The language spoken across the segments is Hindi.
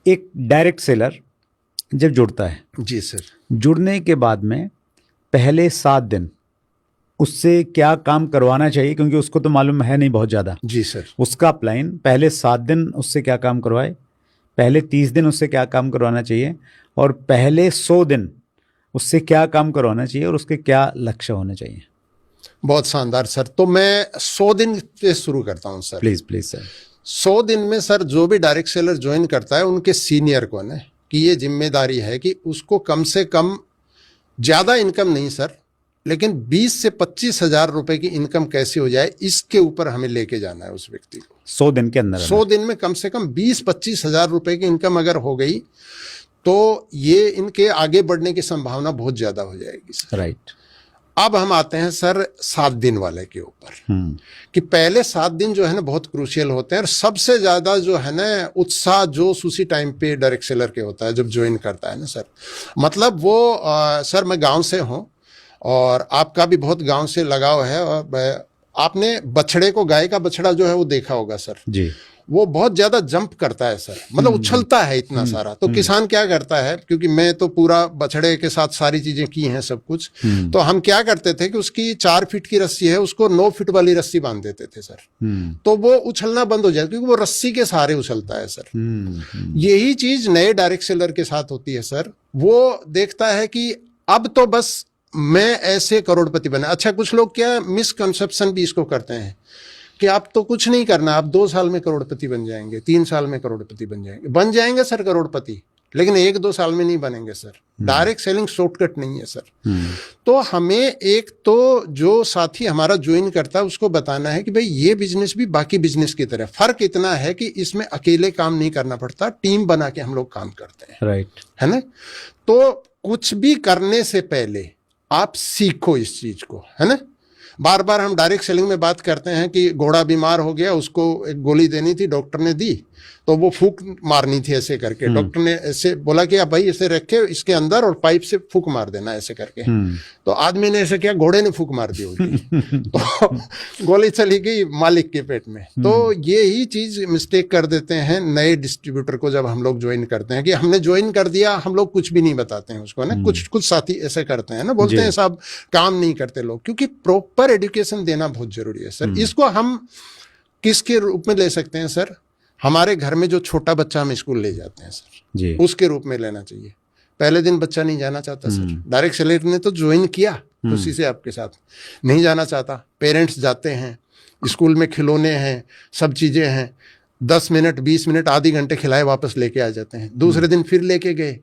एक डायरेक्ट सेलर जब जुड़ता है, जी सर, जुड़ने के बाद में पहले 7 दिन उससे क्या काम करवाना चाहिए, क्योंकि उसको तो मालूम है नहीं बहुत ज़्यादा। जी सर, उसका अपलाइन पहले 7 दिन उससे क्या काम करवाए, पहले 30 दिन उससे क्या काम करवाना चाहिए, और पहले 100 दिन उससे क्या काम करवाना चाहिए, और उसके क्या लक्ष्य होने चाहिए? बहुत शानदार सर। तो मैं 100 दिन से शुरू करता हूँ सर। Please please sir. 100 दिन में सर जो भी डायरेक्ट सेलर ज्वाइन करता है उनके सीनियर को ना कि ये जिम्मेदारी है कि उसको कम से कम ज़्यादा इनकम नहीं सर, लेकिन 20 से 25 हजार रुपए की इनकम कैसे हो जाए इसके ऊपर हमें लेके जाना है उस व्यक्ति को। 100 दिन के अंदर 100 दिन में कम से कम 20-25 हजार रुपए की इनकम अगर हो गई तो ये इनके आगे बढ़ने की संभावना बहुत ज़्यादा हो जाएगी सर। राइट। अब हम आते हैं सर 7 दिन वाले के ऊपर कि पहले 7 दिन जो है ना बहुत क्रूशियल होते हैं, और सबसे ज़्यादा जो है ना उत्साह जोश उसी टाइम पे डायरेक्ट सेलर के होता है जब ज्वाइन करता है ना सर। मतलब वो सर मैं गांव से हूँ और आपका भी बहुत गांव से लगाव है, और आपने बछड़े को, गाय का बछड़ा जो है वो देखा होगा सर जी। वो बहुत ज्यादा जंप करता है सर, मतलब उछलता है इतना सारा। तो किसान क्या करता है, क्योंकि मैं तो पूरा बछड़े के साथ सारी चीजें की हैं सब कुछ, तो हम क्या करते थे कि उसकी 4 फीट की रस्सी है उसको 9 फीट वाली रस्सी बांध देते थे सर, तो वो उछलना बंद हो जाए, क्योंकि वो रस्सी के सहारे उछलता है सर। यही चीज नए डायरेक्ट सेलर के साथ होती है सर। वो देखता है कि अब तो बस मैं ऐसे करोड़पति बना। अच्छा, कुछ लोग क्या मिसकंसेप्शन भी इसको करते हैं कि आप तो कुछ नहीं करना, आप 2 साल में करोड़पति बन जाएंगे, 3 साल में करोड़पति बन जाएंगे सर करोड़पति, लेकिन 1-2 साल में नहीं बनेंगे सर। डायरेक्ट सेलिंग शॉर्टकट नहीं है सर। तो हमें एक तो जो साथी हमारा ज्वाइन करता है उसको बताना है कि भाई ये बिजनेस भी बाकी बिजनेस की तरह, फर्क इतना है कि इसमें अकेले काम नहीं करना पड़ता, टीम बना के हम लोग काम करते हैं। राइट। है ना। तो कुछ भी करने से पहले आप सीखो इस चीज को, है ना। बार बार हम डायरेक्ट सेलिंग में बात करते हैं कि घोड़ा बीमार हो गया, उसको एक गोली देनी थी, डॉक्टर ने दी, तो वो फूंक मारनी थी ऐसे करके। डॉक्टर ने ऐसे बोला कि आप भाई इसे रखे इसके अंदर और पाइप से फूंक मार देना ऐसे करके। तो आदमी ने ऐसे किया, घोड़े ने फूंक मार दी होगी तो गोली चली गई मालिक के पेट में। तो यही चीज मिस्टेक कर देते हैं नए डिस्ट्रीब्यूटर को जब हम लोग ज्वाइन करते हैं कि हमने ज्वाइन कर दिया, हम लोग कुछ भी नहीं बताते हैं उसको ना। कुछ साथी ऐसे करते हैं ना, बोलते हैं साहब काम नहीं करते लोग, क्योंकि प्रॉपर एजुकेशन देना बहुत जरूरी है सर। इसको हम किसके रूप में ले सकते हैं सर, हमारे घर में जो छोटा बच्चा हम स्कूल ले जाते हैं सर जी, उसके रूप में लेना चाहिए। पहले दिन बच्चा नहीं जाना चाहता सर, डायरेक्ट सेलर ने तो ज्वाइन किया खुशी से आपके साथ, नहीं जाना चाहता, पेरेंट्स जाते हैं, स्कूल में खिलौने हैं, सब चीजें हैं, 10 मिनट 20 मिनट आधे घंटे खिलाए वापस लेके आ जाते हैं। दूसरे दिन फिर लेके गए,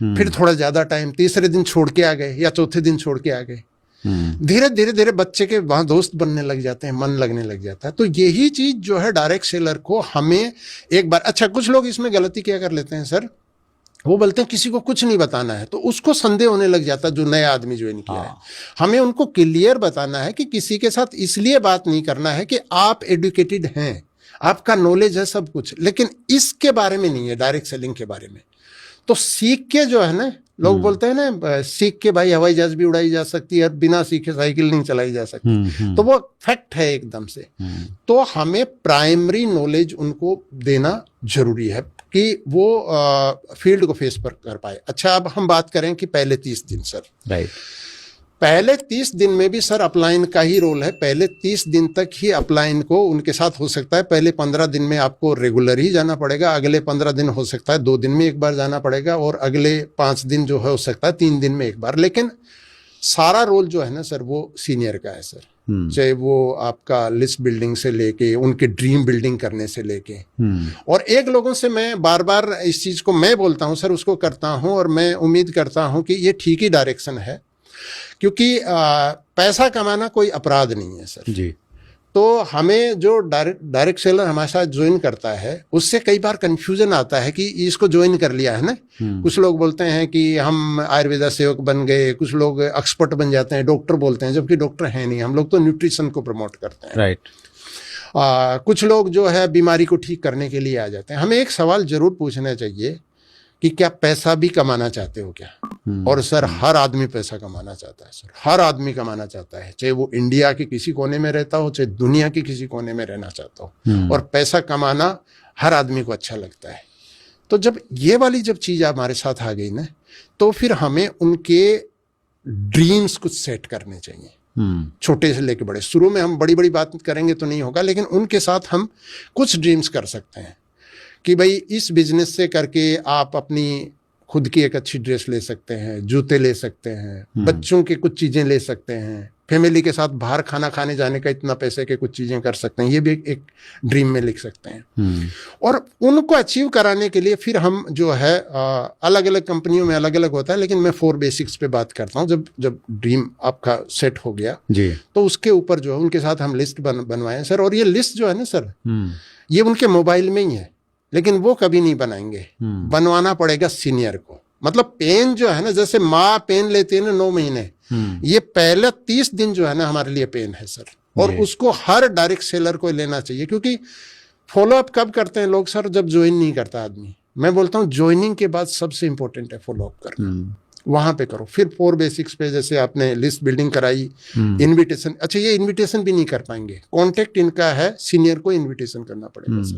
फिर थोड़ा ज्यादा टाइम, तीसरे दिन छोड़ के आ गए या चौथे दिन छोड़ के आ गए। धीरे धीरे धीरे बच्चे के वहां दोस्त बनने लग जाते हैं, मन लगने लग जाता है। तो यही चीज जो है डायरेक्ट सेलर को हमें एक बार, अच्छा कुछ लोग इसमें गलती क्या कर लेते हैं सर, वो बोलते हैं किसी को कुछ नहीं बताना है, तो उसको संदेह होने लग जाता है जो नया आदमी ज्वाइन किया है। हमें उनको क्लियर बताना है कि किसी के साथ इसलिए बात नहीं करना है कि आप एडुकेटेड हैं, आपका नॉलेज है सब कुछ, लेकिन इसके बारे में नहीं है, डायरेक्ट सेलिंग के बारे में। तो सीख के जो है ना, लोग बोलते हैं ना सीख के भाई हवाई जहाज भी उड़ाई जा सकती है, बिना सीखे साइकिल नहीं चलाई जा सकती, तो वो फैक्ट है एकदम से। तो हमें प्राइमरी नॉलेज उनको देना जरूरी है कि वो फील्ड को फेस पर कर पाए। अच्छा, अब हम बात करें कि पहले 30 दिन सर, राइट, पहले 30 दिन में भी सर अपलाइन का ही रोल है। पहले 30 दिन तक ही अपलाइन को उनके साथ हो सकता है, पहले 15 दिन में आपको रेगुलर ही जाना पड़ेगा, अगले 15 दिन हो सकता है 2 दिन में एक बार जाना पड़ेगा, और अगले 5 दिन जो है हो सकता है 3 दिन में एक बार। लेकिन सारा रोल जो है ना सर वो सीनियर का है सर, चाहे वो आपका लिस्ट बिल्डिंग से लेके उनके ड्रीम बिल्डिंग करने से लेके। और एक लोगों से मैं बार बार इस चीज को मैं बोलता हूं सर, उसको करता हूं, और मैं उम्मीद करता हूं कि ये ठीक ही डायरेक्शन है, क्योंकि पैसा कमाना कोई अपराध नहीं है सर जी। तो हमें जो डायरेक्ट सेलर हमारे साथ ज्वाइन करता है उससे कई बार कंफ्यूजन आता है कि इसको ज्वाइन कर लिया है ना, कुछ लोग बोलते हैं कि हम आयुर्वेदा सेवक बन गए, कुछ लोग एक्सपर्ट बन जाते हैं, डॉक्टर बोलते हैं, जबकि डॉक्टर है नहीं, हम लोग तो न्यूट्रिशन को प्रमोट करते हैं। राइट। कुछ लोग जो है बीमारी को ठीक करने के लिए आ जाते हैं। हमें एक सवाल जरूर पूछना चाहिए कि क्या पैसा भी कमाना चाहते हो क्या? और सर हर आदमी पैसा कमाना चाहता है सर, हर आदमी कमाना चाहता है, चाहे वो इंडिया के किसी कोने में रहता हो, चाहे दुनिया के किसी कोने में रहना चाहता हो, और पैसा कमाना हर आदमी को अच्छा लगता है। तो जब ये वाली जब चीज़ हमारे साथ आ गई ना, तो फिर हमें उनके ड्रीम्स कुछ सेट करने चाहिए, छोटे से लेके बड़े। शुरू में हम बड़ी बड़ी बात करेंगे तो नहीं होगा, लेकिन उनके साथ हम कुछ ड्रीम्स कर सकते हैं कि भाई इस बिजनेस से करके आप अपनी खुद की एक अच्छी ड्रेस ले सकते हैं, जूते ले सकते हैं, बच्चों के कुछ चीज़ें ले सकते हैं, फैमिली के साथ बाहर खाना खाने जाने का इतना पैसे के कुछ चीज़ें कर सकते हैं। ये भी एक ड्रीम में लिख सकते हैं। और उनको अचीव कराने के लिए फिर हम जो है अलग अलग कंपनियों में अलग अलग होता है, लेकिन मैं 4 बेसिक्स पे बात करता हूँ। जब ड्रीम आपका सेट हो गया जी, तो उसके ऊपर जो है उनके साथ हम लिस्ट बनवाएं सर। और ये लिस्ट जो है ना सर, ये उनके मोबाइल में ही है, लेकिन वो कभी नहीं बनाएंगे, बनवाना पड़ेगा सीनियर को। मतलब पेन जो है ना, जैसे माँ पेन लेती है ना 9 महीने, ये पहले 30 दिन जो है ना हमारे लिए पेन है सर। और उसको हर डायरेक्ट सेलर को लेना चाहिए, क्योंकि फॉलोअप कब करते हैं लोग सर? जब ज्वाइन नहीं करता आदमी। मैं बोलता हूँ ज्वाइनिंग के बाद सबसे इंपॉर्टेंट है फॉलोअप करना, वहां पे करो। फिर 4 बेसिक्स पे जैसे आपने लिस्ट बिल्डिंग कराई, इनविटेशन। अच्छा, ये इनविटेशन भी नहीं कर पाएंगे, कॉन्टेक्ट इनका है, सीनियर को इनविटेशन करना पड़ेगा सर।